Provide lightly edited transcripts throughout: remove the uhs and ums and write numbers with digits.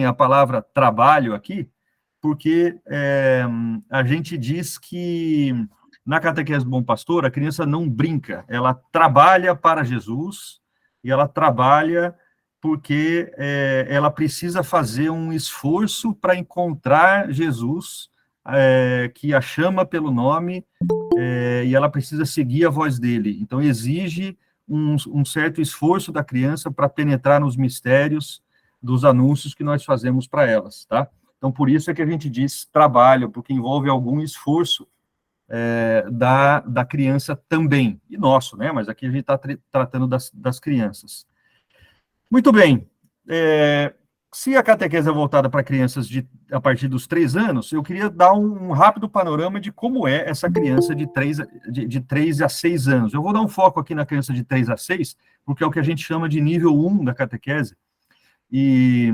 notem a palavra trabalho aqui, porque a gente diz que na catequese do Bom Pastor, a criança não brinca, ela trabalha para Jesus e ela trabalha porque ela precisa fazer um esforço para encontrar Jesus, que a chama pelo nome, e ela precisa seguir a voz dele. Então, exige um certo esforço da criança para penetrar nos mistérios dos anúncios que nós fazemos para elas, tá? Então, por isso é que a gente diz trabalho, porque envolve algum esforço da criança também, e nosso, né? Mas aqui a gente está tratando das crianças. Muito bem. Se a catequese é voltada para crianças a partir dos 3 anos, eu queria dar um rápido panorama de como é essa criança de 3 a 6 anos. Eu vou dar um foco aqui na criança de 3 a 6, porque é o que a gente chama de nível 1 da catequese, e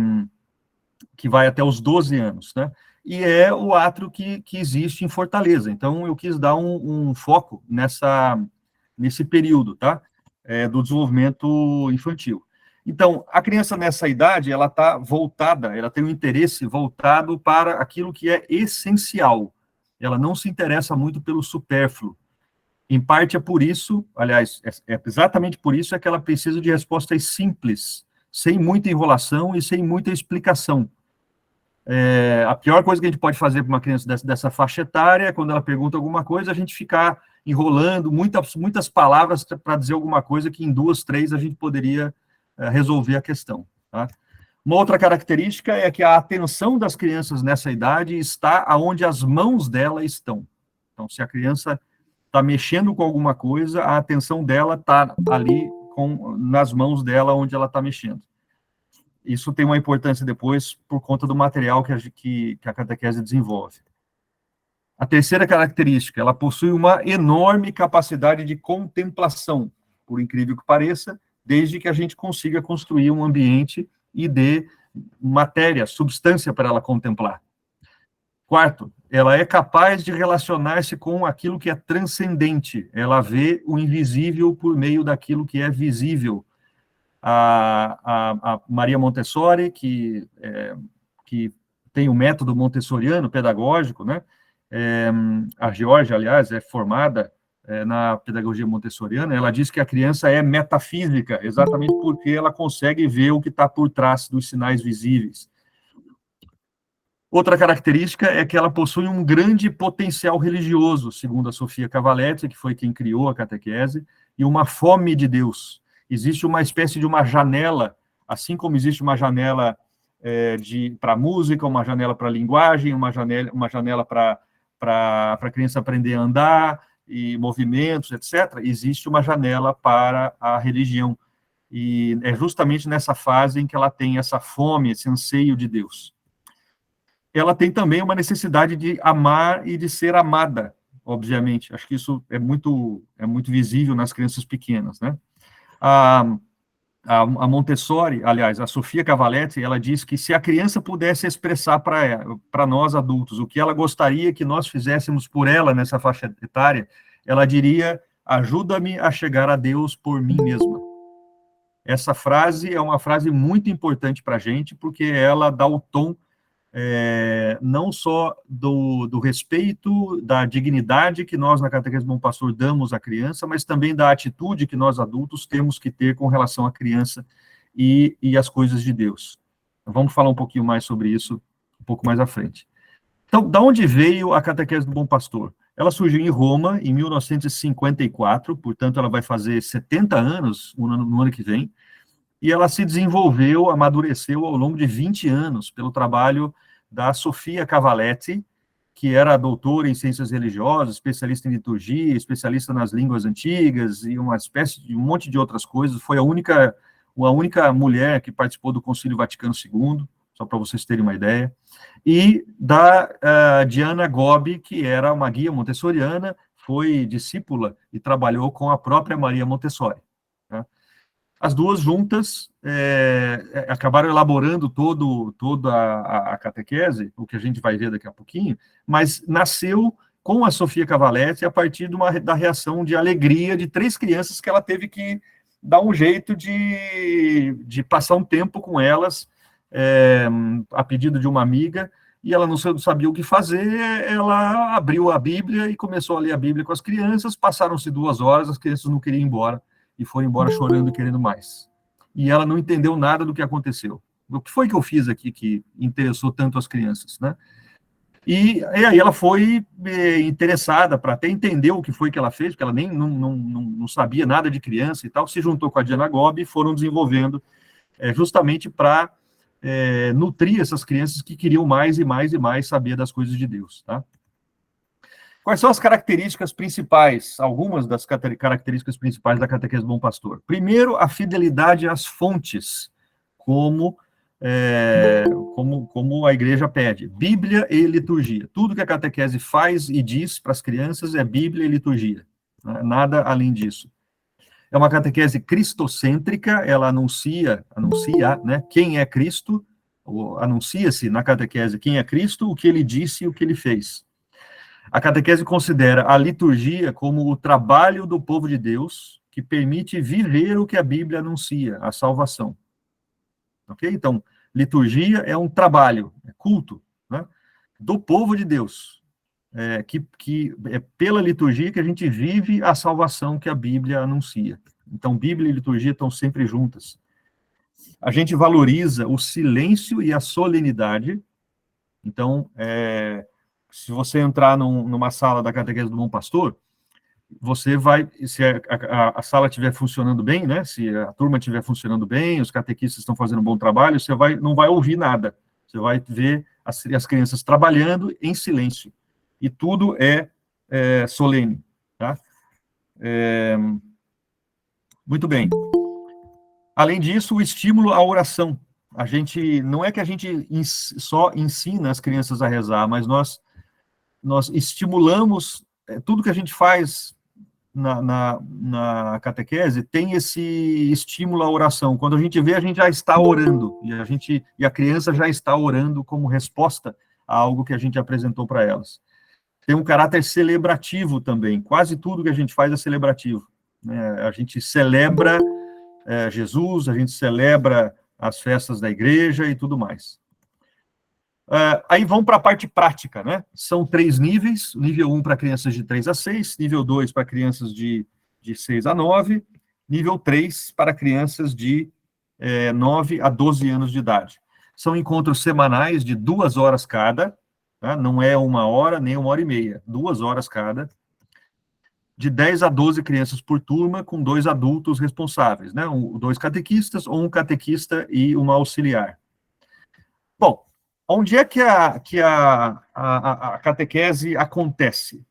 que vai até os 12 anos, né? E o átrio que existe em Fortaleza. Então, eu quis dar um foco nesse período, tá? Do desenvolvimento infantil. Então, a criança nessa idade, ela está voltada, ela tem um interesse voltado para aquilo que é essencial. Ela não se interessa muito pelo supérfluo. Em parte é por isso, aliás, é exatamente por isso que ela precisa de respostas simples, sem muita enrolação e sem muita explicação. A pior coisa que a gente pode fazer para uma criança dessa faixa etária é quando ela pergunta alguma coisa, a gente ficar enrolando muitas palavras para dizer alguma coisa que em 2, 3 a gente poderia resolver a questão. Tá? Uma outra característica é que a atenção das crianças nessa idade está aonde as mãos dela estão. Então, se a criança está mexendo com alguma coisa, a atenção dela está ali nas mãos dela onde ela está mexendo. Isso tem uma importância depois por conta do material que a catequese desenvolve. A terceira característica, ela possui uma enorme capacidade de contemplação, por incrível que pareça, desde que a gente consiga construir um ambiente e dê matéria, substância para ela contemplar. Quarto, ela é capaz de relacionar-se com aquilo que é transcendente. Ela vê o invisível por meio daquilo que é visível. A Maria Montessori, que tem o método montessoriano pedagógico, né? A Georgia, aliás, é formada na pedagogia montessoriana. Ela diz que a criança é metafísica, exatamente porque ela consegue ver o que está por trás dos sinais visíveis. Outra característica é que ela possui um grande potencial religioso, segundo a Sofia Cavaletti, que foi quem criou a catequese, e uma fome de Deus. Existe uma espécie de uma janela, assim como existe uma janela para música, uma janela para linguagem, uma janela para a criança aprender a andar, e movimentos, etc., existe uma janela para a religião. E é justamente nessa fase em que ela tem essa fome, esse anseio de Deus. Ela tem também uma necessidade de amar e de ser amada, obviamente. Acho que isso é muito visível nas crianças pequenas, né? A Montessori, aliás, a Sofia Cavaletti, ela diz que se a criança pudesse expressar para nós adultos o que ela gostaria que nós fizéssemos por ela nessa faixa etária, ela diria: ajuda-me a chegar a Deus por mim mesma. Essa frase é uma frase muito importante para a gente, porque ela dá o tom não só do respeito, da dignidade que nós, na Catequese do Bom Pastor, damos à criança, mas também da atitude que nós, adultos, temos que ter com relação à criança e as coisas de Deus. Vamos falar um pouquinho mais sobre isso um pouco mais à frente. Então, da onde veio a Catequese do Bom Pastor? Ela surgiu em Roma, em 1954, portanto, ela vai fazer 70 anos no ano que vem, e ela se desenvolveu, amadureceu ao longo de 20 anos pelo trabalho da Sofia Cavaletti, que era doutora em ciências religiosas, especialista em liturgia, especialista nas línguas antigas e uma espécie de um monte de outras coisas. Foi a única mulher que participou do Concílio Vaticano II, só para vocês terem uma ideia, e da Diana Gobbi, que era uma guia montessoriana, foi discípula e trabalhou com a própria Maria Montessori. Tá? As duas juntas acabaram elaborando toda a catequese, o que a gente vai ver daqui a pouquinho, mas nasceu com a Sofia Cavaletti a partir da reação de alegria de 3 crianças que ela teve que dar um jeito de passar um tempo com elas a pedido de uma amiga, e ela não sabia o que fazer, ela abriu a Bíblia e começou a ler a Bíblia com as crianças, passaram-se 2 horas, as crianças não queriam ir embora, e foram embora chorando e querendo mais. E ela não entendeu nada do que aconteceu. O que foi que eu fiz aqui que interessou tanto as crianças, né? E aí ela foi interessada para até entender o que foi que ela fez, porque ela nem não sabia nada de criança e tal, se juntou com a Diana Gobi e foram desenvolvendo justamente para nutrir essas crianças que queriam mais e mais e mais saber das coisas de Deus, tá? Quais são as características principais, algumas das características principais da catequese do Bom Pastor? Primeiro, a fidelidade às fontes, como a igreja pede. Bíblia e liturgia. Tudo que a catequese faz e diz para as crianças é Bíblia e liturgia. Nada além disso. É uma catequese cristocêntrica, ela anuncia, né, quem é Cristo, anuncia-se na catequese quem é Cristo, o que ele disse e o que ele fez. A catequese considera a liturgia como o trabalho do povo de Deus, que permite viver o que a Bíblia anuncia, a salvação. Ok? Então, liturgia é um trabalho, é culto, né, do povo de Deus, que é pela liturgia que a gente vive a salvação que a Bíblia anuncia. Então, Bíblia e liturgia estão sempre juntas. A gente valoriza o silêncio e a solenidade. Então, se você entrar numa sala da catequese do Bom Pastor, você vai, se a sala estiver funcionando bem, né, se a turma estiver funcionando bem, os catequistas estão fazendo um bom trabalho, você não vai ouvir nada. Você vai ver as crianças trabalhando em silêncio. E tudo é solene, tá? Muito bem. Além disso, o estímulo à oração. Não é que a gente só ensina as crianças a rezar, mas nós estimulamos tudo que a gente faz na catequese, tem esse estímulo à oração. Quando a gente vê, a gente já está orando, e a criança já está orando como resposta a algo que a gente apresentou para elas. Tem um caráter celebrativo também, quase tudo que a gente faz é celebrativo, né? A gente celebra Jesus, a gente celebra as festas da igreja e tudo mais. Aí vamos para a parte prática, né? São 3 níveis, nível 1 para crianças de 3 a 6, nível 2 para crianças de 6 a 9, nível 3 para crianças de 9 a 12 anos de idade. São encontros semanais de 2 horas cada, tá? Não é 1 hora, nem 1h30, 2 horas cada, de 10 a 12 crianças por turma, com 2 adultos responsáveis, né? 2 catequistas, ou um catequista e uma auxiliar. Bom, onde é que a catequese acontece?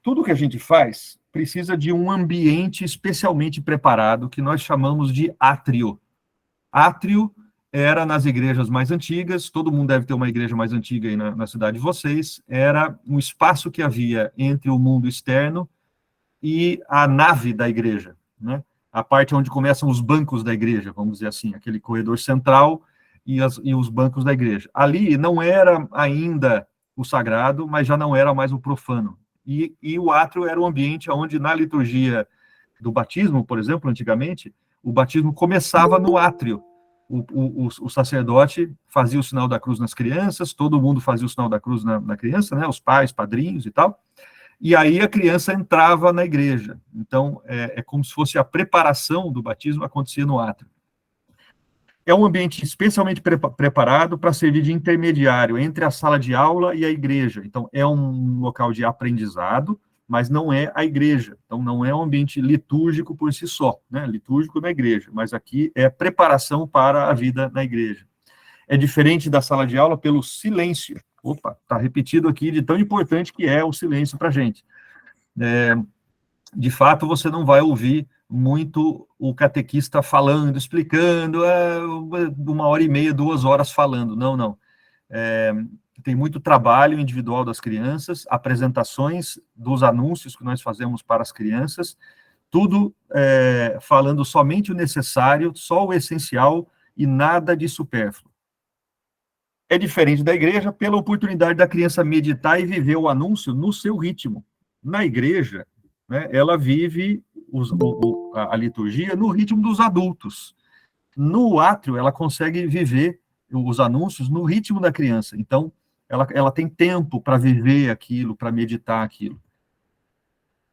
Tudo que a gente faz precisa de um ambiente especialmente preparado, que nós chamamos de átrio. Átrio era nas igrejas mais antigas, todo mundo deve ter uma igreja mais antiga aí na cidade de vocês, era um espaço que havia entre o mundo externo e a nave da igreja, né? A parte onde começam os bancos da igreja, vamos dizer assim, aquele corredor central e os bancos da igreja. Ali não era ainda o sagrado, mas já não era mais o profano. E o átrio era o ambiente onde, na liturgia do batismo, por exemplo, antigamente, o batismo começava no átrio. O sacerdote fazia o sinal da cruz nas crianças, todo mundo fazia o sinal da cruz na criança, né? Os pais, padrinhos e tal. E aí a criança entrava na igreja. Então, é como se fosse a preparação do batismo acontecia no átrio. É um ambiente especialmente preparado para servir de intermediário entre a sala de aula e a igreja. Então, é um local de aprendizado, mas não é a igreja. Então, não é um ambiente litúrgico por si só, né? Litúrgico na igreja, mas aqui é preparação para a vida na igreja. É diferente da sala de aula pelo silêncio. Opa, está repetido aqui de tão importante que é o silêncio para a gente. De fato, você não vai ouvir muito o catequista falando, explicando, 1h30, 2 horas falando. Não. Tem muito trabalho individual das crianças, apresentações dos anúncios que nós fazemos para as crianças, tudo falando somente o necessário, só o essencial e nada de supérfluo. É diferente da igreja pela oportunidade da criança meditar e viver o anúncio no seu ritmo. Na igreja, né, ela vive a liturgia no ritmo dos adultos. No átrio, ela consegue viver os anúncios no ritmo da criança. Então, ela tem tempo para viver aquilo, para meditar aquilo.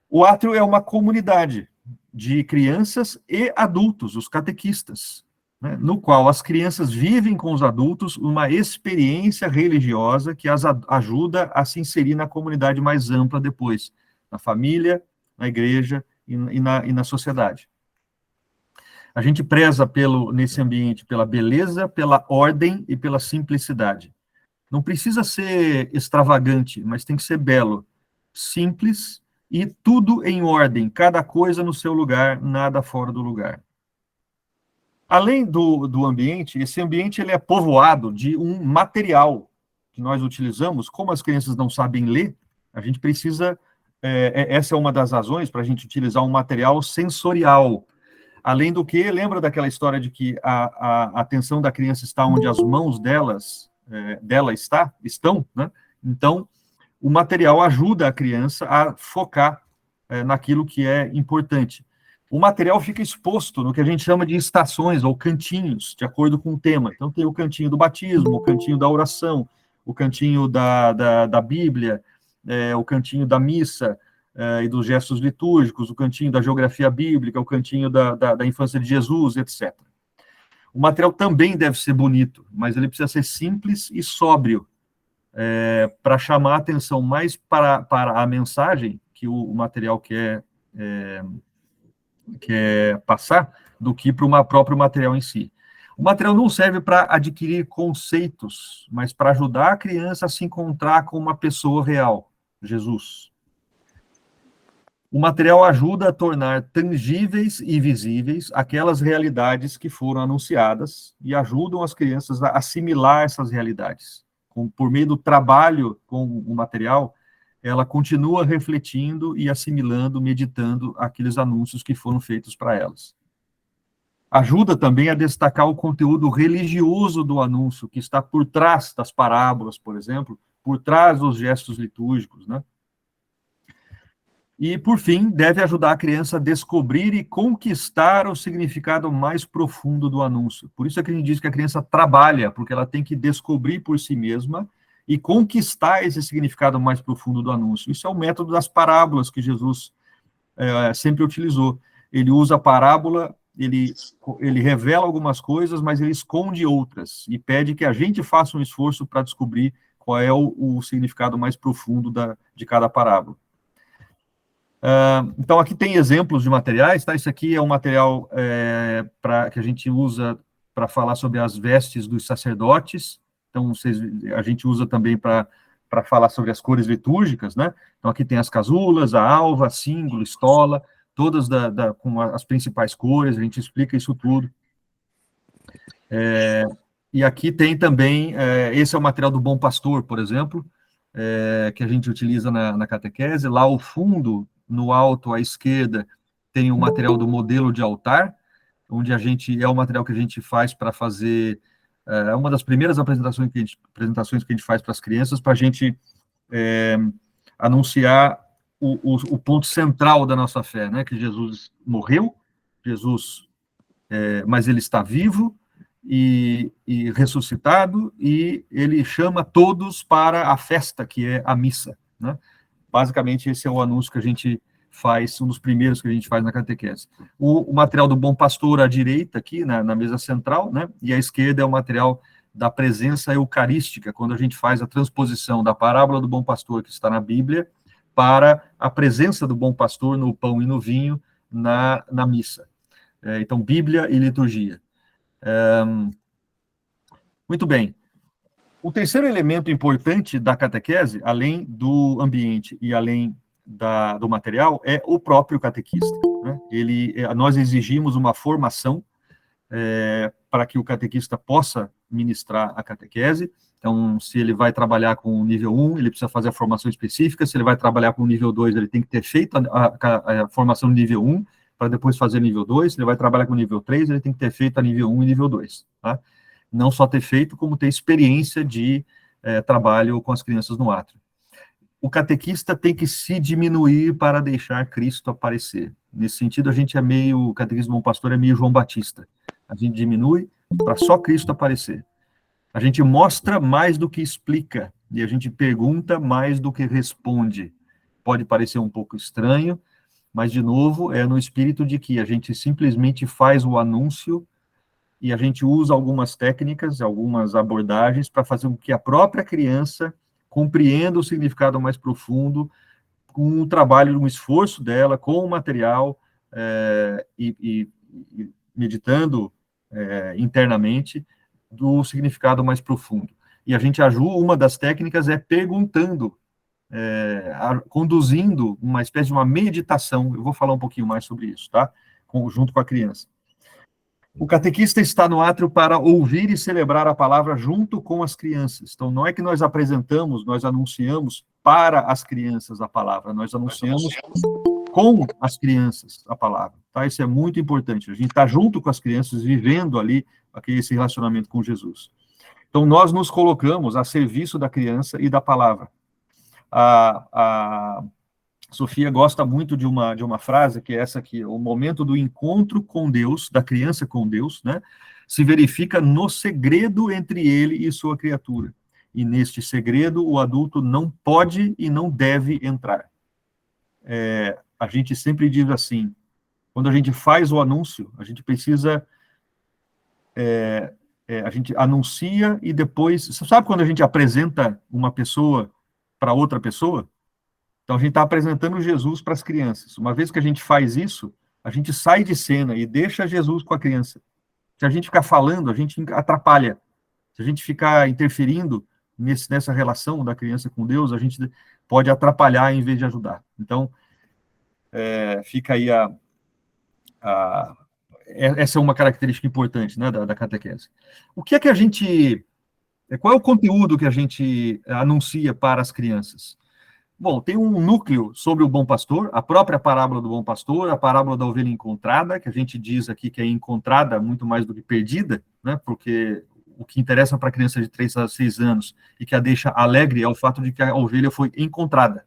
O átrio é uma comunidade de crianças e adultos, os catequistas, né, no qual as crianças vivem com os adultos uma experiência religiosa que as ajuda a se inserir na comunidade mais ampla depois, na família, na igreja e na sociedade. A gente preza nesse ambiente pela beleza, pela ordem e pela simplicidade. Não precisa ser extravagante, mas tem que ser belo, simples e tudo em ordem, cada coisa no seu lugar, nada fora do lugar. Além do ambiente, esse ambiente ele é povoado de um material que nós utilizamos. Como as crianças não sabem ler, a gente precisa, essa é uma das razões para a gente utilizar um material sensorial. Além do que, lembra daquela história de que a atenção da criança está onde as mãos dela estão, né? Então, o material ajuda a criança a focar naquilo que é importante. O material fica exposto no que a gente chama de estações ou cantinhos, de acordo com o tema. Então, tem o cantinho do batismo, o cantinho da oração, o cantinho da Bíblia, o cantinho da missa e dos gestos litúrgicos, o cantinho da geografia bíblica, o cantinho da infância de Jesus, etc. O material também deve ser bonito, mas ele precisa ser simples e sóbrio, para chamar a atenção mais para a mensagem que o material quer passar, do que para o próprio material em si. O material não serve para adquirir conceitos, mas para ajudar a criança a se encontrar com uma pessoa real, Jesus. O material ajuda a tornar tangíveis e visíveis aquelas realidades que foram anunciadas e ajudam as crianças a assimilar essas realidades. Por meio do trabalho com o material, ela continua refletindo e assimilando, meditando aqueles anúncios que foram feitos para elas. Ajuda também a destacar o conteúdo religioso do anúncio, que está por trás das parábolas, por exemplo, por trás dos gestos litúrgicos, né? E, por fim, deve ajudar a criança a descobrir e conquistar o significado mais profundo do anúncio. Por isso é que a gente diz que a criança trabalha, porque ela tem que descobrir por si mesma e conquistar esse significado mais profundo do anúncio. Isso é o método das parábolas que Jesus sempre utilizou. Ele usa a parábola, ele revela algumas coisas, mas ele esconde outras, e pede que a gente faça um esforço para descobrir qual é o significado mais profundo de cada parábola. Então, aqui tem exemplos de materiais, tá? Isso aqui é um material que a gente usa para falar sobre as vestes dos sacerdotes. Então, a gente usa também para falar sobre as cores litúrgicas, né? Então, aqui tem as casulas, a alva, símbolo, estola, todas com as principais cores, a gente explica isso tudo. E aqui tem também, esse é o material do Bom Pastor, por exemplo, que a gente utiliza na catequese. Lá ao fundo, no alto à esquerda, tem o material do modelo de altar, onde é o material que a gente faz para fazer uma das primeiras apresentações que a gente faz para as crianças, para a gente anunciar o ponto central da nossa fé, né? Que Jesus morreu, mas ele está vivo e ressuscitado, e ele chama todos para a festa, que é a missa, né? Basicamente, esse é o anúncio que a gente faz, um dos primeiros que a gente faz na catequese. O material do Bom Pastor à direita, aqui, na mesa central, né? E à esquerda é o material da presença eucarística, quando a gente faz a transposição da parábola do Bom Pastor, que está na Bíblia, para a presença do Bom Pastor no pão e no vinho na missa. Então, Bíblia e liturgia. Muito bem. O terceiro elemento importante da catequese, além do ambiente e além do material, é o próprio catequista, né? Nós exigimos uma formação para que o catequista possa ministrar a catequese. Então, se ele vai trabalhar com o nível 1, ele precisa fazer a formação específica. Se ele vai trabalhar com o nível 2, ele tem que ter feito a formação no nível 1, para depois fazer nível 2. Se ele vai trabalhar com o nível 3, ele tem que ter feito a nível 1 e nível 2, tá? Não só ter feito, como ter experiência de trabalho com as crianças no átrio. O catequista tem que se diminuir para deixar Cristo aparecer. Nesse sentido, o catequismo do Bom Pastor é meio João Batista. A gente diminui para só Cristo aparecer. A gente mostra mais do que explica, e a gente pergunta mais do que responde. Pode parecer um pouco estranho, mas, de novo, é no espírito de que a gente simplesmente faz o anúncio e a gente usa algumas técnicas, algumas abordagens para fazer com que a própria criança compreenda o significado mais profundo, com o trabalho, um esforço dela, com o material, e meditando internamente do significado mais profundo. E a gente ajuda, uma das técnicas é perguntando, conduzindo uma espécie de uma meditação. Eu vou falar um pouquinho mais sobre isso, tá? Junto com a criança. O catequista está no átrio para ouvir e celebrar a palavra junto com as crianças. Então, não é que nós apresentamos, nós anunciamos para as crianças a palavra, nós anunciamos com as crianças a palavra, tá? Isso é muito importante. A gente está junto com as crianças, vivendo ali esse relacionamento com Jesus. Então, nós nos colocamos a serviço da criança e da palavra. A Sofia gosta muito de uma frase, que é essa aqui: o momento do encontro com Deus, da criança com Deus, né, se verifica no segredo entre ele e sua criatura. E neste segredo, o adulto não pode e não deve entrar. A gente sempre diz assim, quando a gente faz o anúncio, a gente precisa... a gente anuncia e depois... Você sabe quando a gente apresenta uma pessoa para outra pessoa? Então, a gente está apresentando Jesus para as crianças. Uma vez que a gente faz isso, a gente sai de cena e deixa Jesus com a criança. Se a gente ficar falando, a gente atrapalha. Se a gente ficar interferindo nessa relação da criança com Deus, a gente pode atrapalhar em vez de ajudar. Então, fica aí essa é uma característica importante, né, da catequese. O que é que a gente... Qual é o conteúdo que a gente anuncia para as crianças? Bom, tem um núcleo sobre o bom pastor, a própria parábola do bom pastor, a parábola da ovelha encontrada, que a gente diz aqui que é encontrada muito mais do que perdida, né? Porque o que interessa para a criança de 3 a 6 anos e que a deixa alegre é o fato de que a ovelha foi encontrada.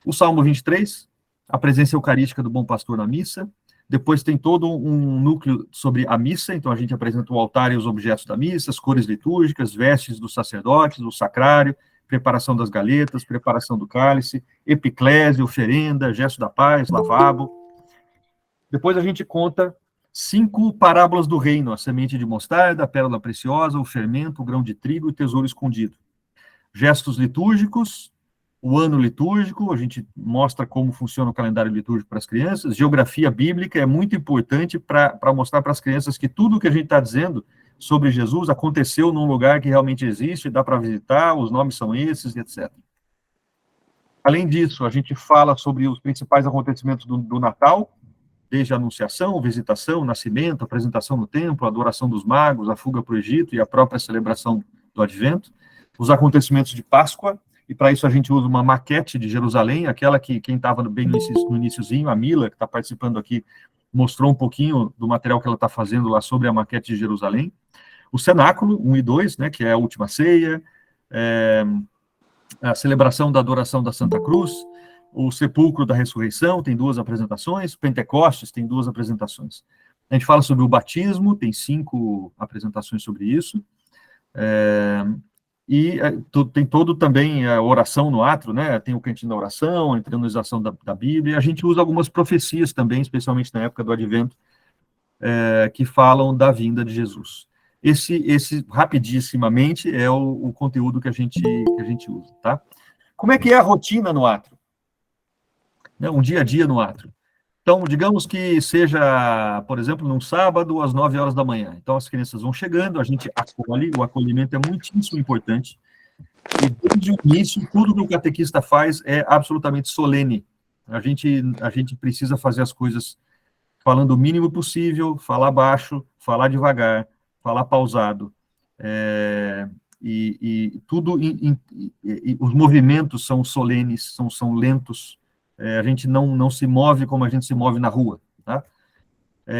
O Salmo 23, a presença eucarística do bom pastor na missa. Depois tem todo um núcleo sobre a missa, então a gente apresenta o altar e os objetos da missa, as cores litúrgicas, vestes dos sacerdotes, o sacrário, preparação das galetas, preparação do cálice, epiclésia, oferenda, gesto da paz, lavabo. Depois a gente conta 5 parábolas do reino: a semente de mostarda, a pérola preciosa, o fermento, o grão de trigo e o tesouro escondido. Gestos litúrgicos, o ano litúrgico, a gente mostra como funciona o calendário litúrgico para as crianças. Geografia bíblica é muito importante para mostrar para as crianças que tudo o que a gente está dizendo sobre Jesus aconteceu num lugar que realmente existe, dá para visitar, os nomes são esses, etc. Além disso, a gente fala sobre os principais acontecimentos do Natal, desde a Anunciação, visitação, nascimento, apresentação no templo, a adoração dos magos, a fuga para o Egito e a própria celebração do Advento, os acontecimentos de Páscoa, e para isso a gente usa uma maquete de Jerusalém, aquela que quem estava bem no iniciozinho, a Mila, que está participando aqui, mostrou um pouquinho do material que ela está fazendo lá sobre a maquete de Jerusalém. O cenáculo, 1 e 2, né, que é a última ceia, a celebração da adoração da Santa Cruz, o sepulcro da ressurreição, tem 2 apresentações, Pentecostes tem 2 apresentações. A gente fala sobre o batismo, tem 5 apresentações sobre isso, tem todo também a oração no átrio, né, tem o cantinho da oração, a entronização da Bíblia, a gente usa algumas profecias também, especialmente na época do Advento, que falam da vinda de Jesus. Esse rapidissimamente, é o conteúdo que a gente usa, tá? Como é que é a rotina no átrio? Né, um dia a dia no átrio. Então, digamos que seja, por exemplo, num sábado, às 9 horas da manhã. Então, as crianças vão chegando, a gente acolhe, o acolhimento é muitíssimo importante. E desde o início, tudo que o catequista faz é absolutamente solene. A gente precisa fazer as coisas falando o mínimo possível, falar baixo, falar devagar, falar pausado. Tudo, os movimentos são solenes, são lentos. A gente não se move como a gente se move na rua, tá?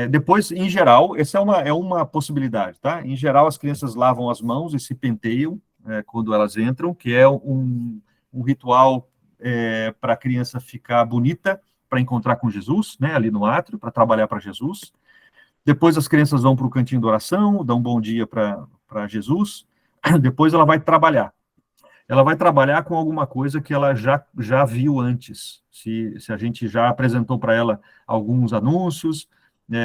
Depois, em geral, essa é uma possibilidade, tá? Em geral, as crianças lavam as mãos e se penteiam quando elas entram, que é um ritual para a criança ficar bonita, para encontrar com Jesus, né, ali no átrio, para trabalhar para Jesus. Depois as crianças vão para o cantinho de oração, dão um bom dia para Jesus. Depois ela vai trabalhar. Ela vai trabalhar com alguma coisa que ela já viu antes. Se a gente já apresentou para ela alguns anúncios,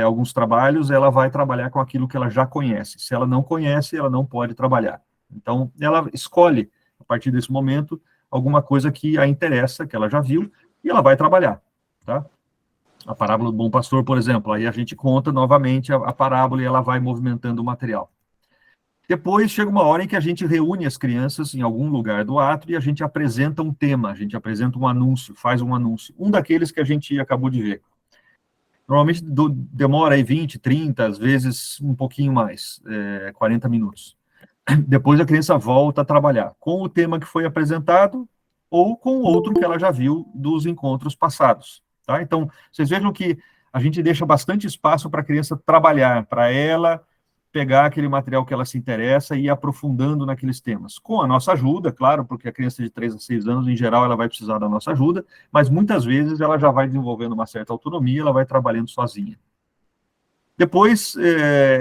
alguns trabalhos, ela vai trabalhar com aquilo que ela já conhece. Se ela não conhece, ela não pode trabalhar. Então, ela escolhe, a partir desse momento, alguma coisa que a interessa, que ela já viu, e ela vai trabalhar, tá? A parábola do bom pastor, por exemplo, aí a gente conta novamente a parábola e ela vai movimentando o material. Depois chega uma hora em que a gente reúne as crianças em algum lugar do átrio e a gente apresenta um tema, a gente apresenta um anúncio, faz um anúncio, um daqueles que a gente acabou de ver. Normalmente demora aí 20, 30, às vezes um pouquinho mais, 40 minutos. Depois a criança volta a trabalhar com o tema que foi apresentado ou com outro que ela já viu dos encontros passados. Tá? Então, vocês vejam que a gente deixa bastante espaço para a criança trabalhar, para ela pegar aquele material que ela se interessa e ir aprofundando naqueles temas. Com a nossa ajuda, claro, porque a criança de 3 a 6 anos, em geral, ela vai precisar da nossa ajuda, mas muitas vezes ela já vai desenvolvendo uma certa autonomia, ela vai trabalhando sozinha. Depois,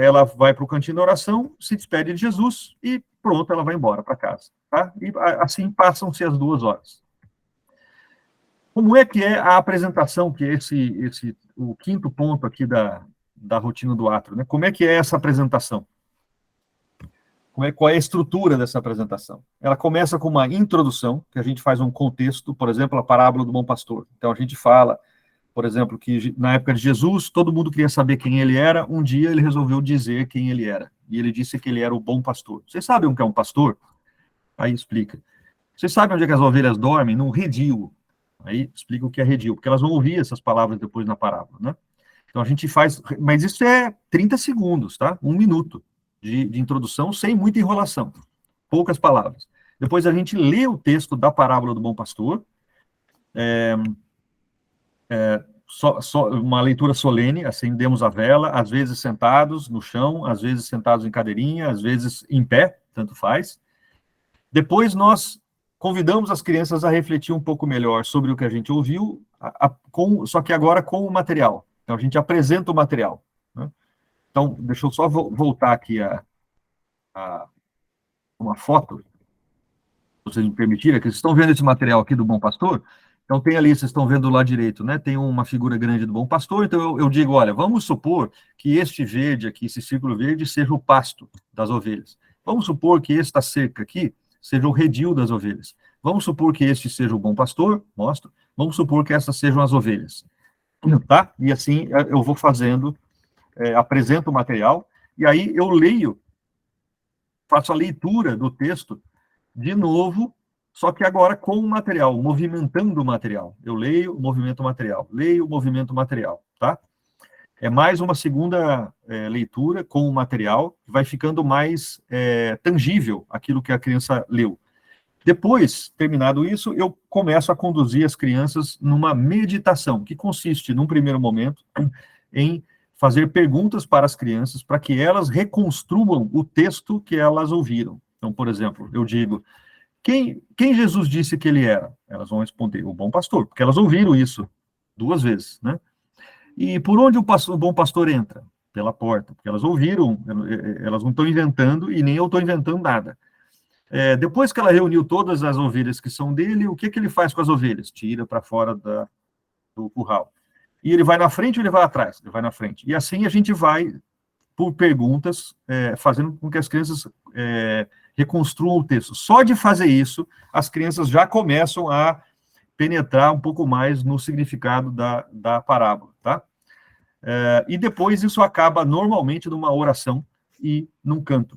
ela vai para o cantinho da oração, se despede de Jesus e pronto, ela vai embora para casa. Tá? E assim passam-se as 2 horas. Como é que é a apresentação, que é o quinto ponto aqui da rotina do átrio, né? Como é que é essa apresentação? Qual é a estrutura dessa apresentação? Ela começa com uma introdução, que a gente faz um contexto, por exemplo, a parábola do bom pastor. Então, a gente fala, por exemplo, que na época de Jesus, todo mundo queria saber quem ele era, um dia ele resolveu dizer quem ele era, e ele disse que ele era o bom pastor. Vocês sabem o que é um pastor? Aí explica. Vocês sabem onde é que as ovelhas dormem? Num redil. Aí explica o que é redil, porque elas vão ouvir essas palavras depois na parábola, né? Então, a gente faz, mas isso é 30 segundos, tá? 1 minuto de introdução, sem muita enrolação, poucas palavras. Depois a gente lê o texto da parábola do bom pastor, uma leitura solene, acendemos a vela, às vezes sentados no chão, às vezes sentados em cadeirinha, às vezes em pé, tanto faz. Depois nós convidamos as crianças a refletir um pouco melhor sobre o que a gente ouviu, só que agora com o material. Então, a gente apresenta o material. Né? Então, deixa eu só voltar aqui uma foto, se vocês me permitirem, que vocês estão vendo esse material aqui do Bom Pastor. Então, tem ali, vocês estão vendo do lado direito, né? Tem uma figura grande do Bom Pastor. Então, eu digo, olha, vamos supor que este verde aqui, esse círculo verde, seja o pasto das ovelhas. Vamos supor que esta cerca aqui seja o redil das ovelhas. Vamos supor que este seja o Bom Pastor, mostro. Vamos supor que essas sejam as ovelhas. Tá? E assim eu vou fazendo, apresento o material, e aí eu leio, faço a leitura do texto de novo, só que agora com o material, movimentando o material. Eu leio, movimento o material, leio, movimento o material, tá? É mais uma segunda leitura com o material, vai ficando mais tangível aquilo que a criança leu. Depois, terminado isso, eu começo a conduzir as crianças numa meditação, que consiste, num primeiro momento, em fazer perguntas para as crianças, para que elas reconstruam o texto que elas ouviram. Então, por exemplo, eu digo, quem Jesus disse que ele era? Elas vão responder, o bom pastor, porque elas ouviram isso 2 vezes, né? E por onde o bom pastor entra? Pela porta, porque elas ouviram, elas não estão inventando, e nem eu estou inventando nada. Depois que ela reuniu todas as ovelhas que são dele, o que ele faz com as ovelhas? Tira para fora do curral. E ele vai na frente ou ele vai atrás? Ele vai na frente. E assim a gente vai, por perguntas, fazendo com que as crianças reconstruam o texto. Só de fazer isso, as crianças já começam a penetrar um pouco mais no significado da parábola, tá? E depois isso acaba normalmente numa oração e num canto.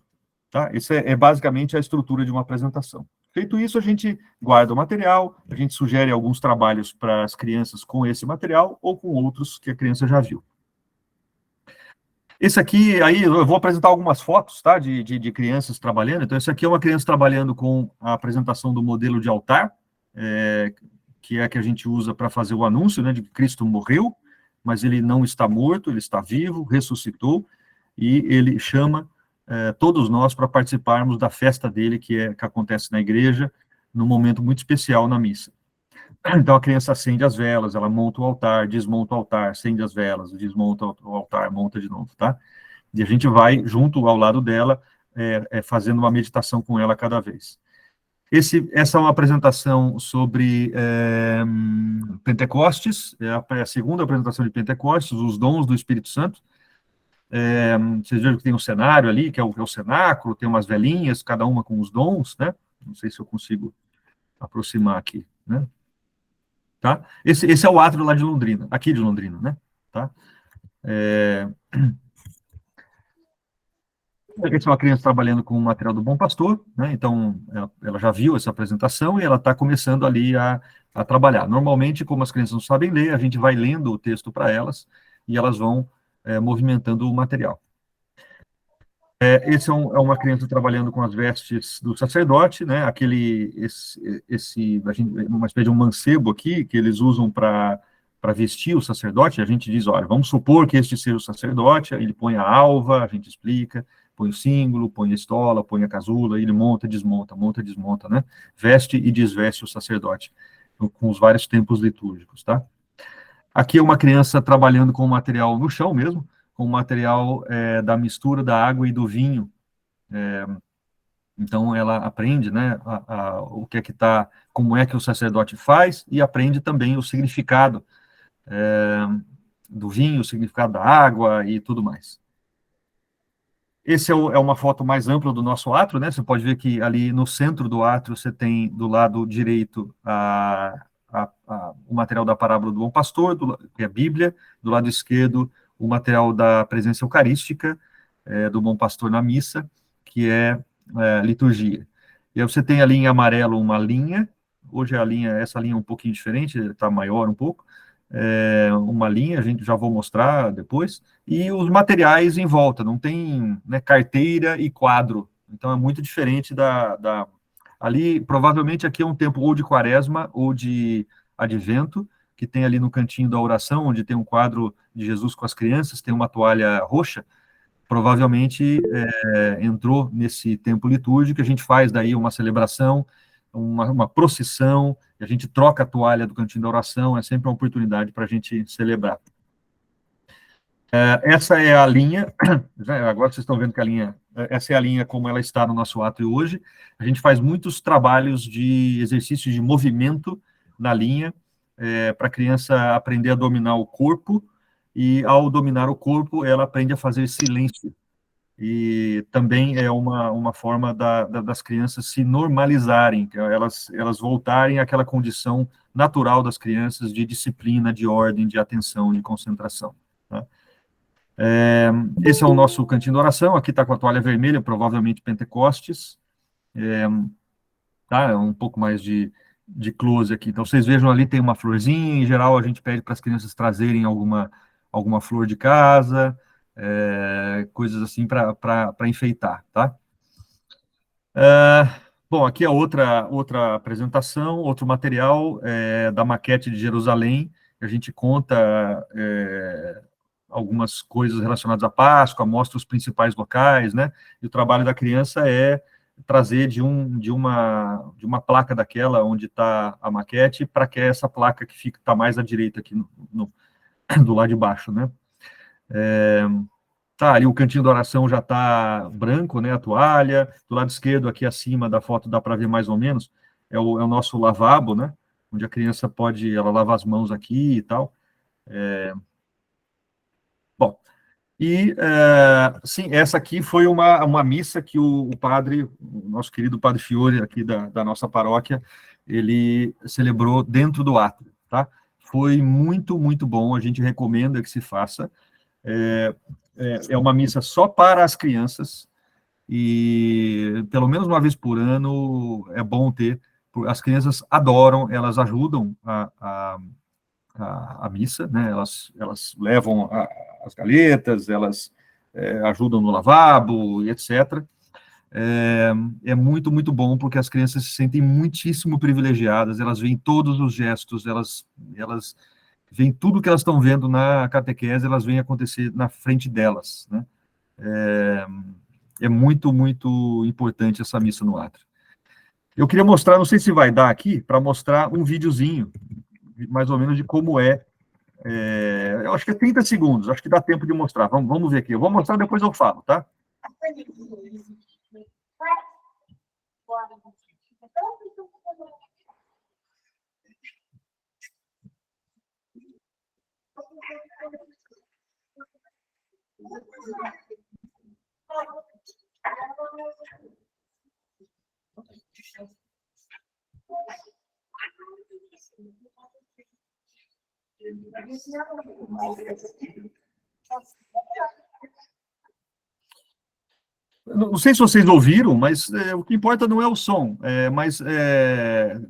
Tá? Isso é basicamente a estrutura de uma apresentação. Feito isso, a gente guarda o material, a gente sugere alguns trabalhos para as crianças com esse material ou com outros que a criança já viu. Esse aqui, aí, eu vou apresentar algumas fotos, tá, de crianças trabalhando. Então, esse aqui é uma criança trabalhando com a apresentação do modelo de altar, que é a que a gente usa para fazer o anúncio, né, de que Cristo morreu, mas ele não está morto, ele está vivo, ressuscitou, e ele chama todos nós para participarmos da festa dele, que acontece na igreja, num momento muito especial na missa. Então, a criança acende as velas, ela monta o altar, desmonta o altar, acende as velas, desmonta o altar, monta de novo, tá? E a gente vai, junto ao lado dela, fazendo uma meditação com ela cada vez. Essa é uma apresentação sobre Pentecostes, é a segunda apresentação de Pentecostes, os dons do Espírito Santo. Vocês viram que tem um cenário ali, que é o cenáculo, tem umas velhinhas, cada uma com os dons, né? Não sei se eu consigo aproximar aqui, né? Tá? Esse é o átrio lá de Londrina, aqui de Londrina, né? Tá? Essa é uma criança trabalhando com o material do Bom Pastor, né? Então, ela já viu essa apresentação e ela está começando ali a trabalhar. Normalmente, como as crianças não sabem ler, a gente vai lendo o texto para elas e elas vão movimentando o material. Esse é uma criança trabalhando com as vestes do sacerdote, né? Uma espécie de um mancebo aqui, que eles usam para vestir o sacerdote. A gente diz, olha, vamos supor que este seja o sacerdote, ele põe a alva, a gente explica, põe o símbolo, põe a estola, põe a casula, ele monta, desmonta, né? Veste e desveste o sacerdote, com os vários tempos litúrgicos, tá? Aqui é uma criança trabalhando com o material no chão mesmo, com o material da mistura da água e do vinho. Então, ela aprende, né, o que é que está, como é que o sacerdote faz, e aprende também o significado do vinho, o significado da água e tudo mais. Esse é uma foto mais ampla do nosso átrio, né? Você pode ver que ali no centro do átrio você tem do lado direito o material da parábola do Bom Pastor, que é a Bíblia, do lado esquerdo o material da presença eucarística do Bom Pastor na missa, que é liturgia. E aí você tem ali em amarelo uma linha, hoje essa linha é um pouquinho diferente, está maior um pouco, uma linha, a gente já vou mostrar depois, e os materiais em volta, não tem, né, carteira e quadro, então é muito diferente ali, provavelmente aqui é um tempo ou de quaresma ou de advento, que tem ali no cantinho da oração, onde tem um quadro de Jesus com as crianças, tem uma toalha roxa, provavelmente entrou nesse tempo litúrgico, a gente faz daí uma celebração, uma procissão, a gente troca a toalha do cantinho da oração, é sempre uma oportunidade para a gente celebrar. Essa é a linha, agora vocês estão vendo que essa é a linha como ela está no nosso átrio hoje. A gente faz muitos trabalhos de exercício de movimento na linha, para a criança aprender a dominar o corpo, e ao dominar o corpo, ela aprende a fazer silêncio. E também é uma forma das crianças se normalizarem, elas voltarem àquela condição natural das crianças de disciplina, de ordem, de atenção, de concentração. Tá? Esse é o nosso cantinho de oração, aqui está com a toalha vermelha, provavelmente Pentecostes, tá? Um pouco mais de close aqui. Então, vocês vejam ali, tem uma florzinha, em geral a gente pede para as crianças trazerem alguma flor de casa, coisas assim para enfeitar, tá? Bom, aqui é outra apresentação, outro material da maquete de Jerusalém, a gente conta algumas coisas relacionadas à Páscoa, mostra os principais locais, né? E o trabalho da criança é trazer de uma placa daquela onde está a maquete para que essa placa que está mais à direita aqui do lado de baixo, né? Tá, ali o cantinho da oração já está branco, né, a toalha, do lado esquerdo aqui acima da foto dá para ver mais ou menos, é o nosso lavabo, né, onde a criança ela lava as mãos aqui e tal. Bom, e, sim, essa aqui foi uma missa que o padre, o nosso querido padre Fiore, aqui da nossa paróquia, ele celebrou dentro do átrio, tá? Foi muito, muito bom, a gente recomenda que se faça. É uma missa só para as crianças, e pelo menos uma vez por ano é bom ter, as crianças adoram, elas ajudam a missa, né? Elas levam as galetas, elas ajudam no lavabo e etc. É muito, muito bom, porque as crianças se sentem muitíssimo privilegiadas, elas veem todos os gestos, elas veem tudo que elas estão vendo na catequese, elas veem acontecer na frente delas, né? É muito, muito importante essa missa no átrio. Eu queria mostrar, não sei se vai dar aqui, para mostrar um videozinho, mais ou menos de como eu acho que é 30 segundos, acho que dá tempo de mostrar. Vamos ver aqui. Eu vou mostrar, depois eu falo, tá? Não sei se vocês ouviram, mas o que importa não é o som,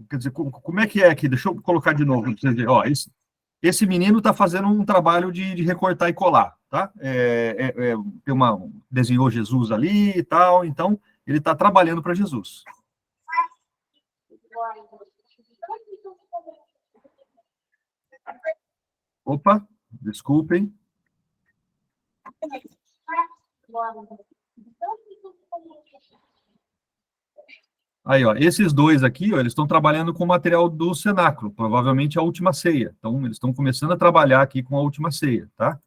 quer dizer, como é que é aqui? Deixa eu colocar de novo para vocês verem. Ó, esse menino está fazendo um trabalho de recortar e colar, tá? Desenhou Jesus ali e tal, então ele está trabalhando para Jesus. Opa, desculpem. Aí, ó, esses dois aqui, ó, eles estão trabalhando com o material do cenáculo, provavelmente a última ceia. Então, eles estão começando a trabalhar aqui com a última ceia, tá?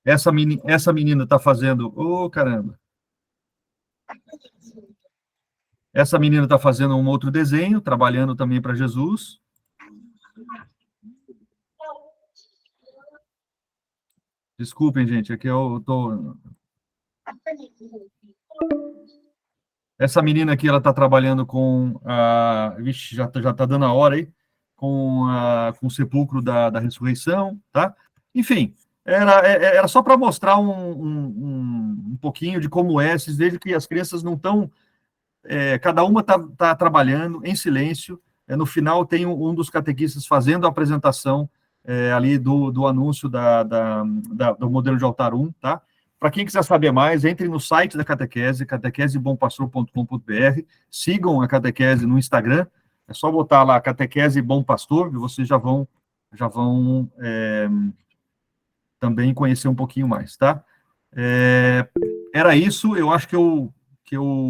Essa menina está fazendo. Ô, caramba! Essa menina está fazendo um outro desenho, trabalhando também para Jesus. Desculpem, gente, aqui eu tô. Essa menina aqui, ela está trabalhando com a. Vixe, já está dando a hora aí, com o sepulcro da ressurreição, tá? Enfim, era só para mostrar um pouquinho de como é. Vocês vejam que as crianças não estão. Cada uma está trabalhando em silêncio. No final, tem um dos catequistas fazendo a apresentação ali do anúncio do modelo de altar 1, tá? Para quem quiser saber mais, entre no site da catequese, catequesebompastor.com.br, sigam a catequese no Instagram, é só botar lá Catequese Bom Pastor, e vocês já vão também conhecer um pouquinho mais, tá? Era isso, eu acho que eu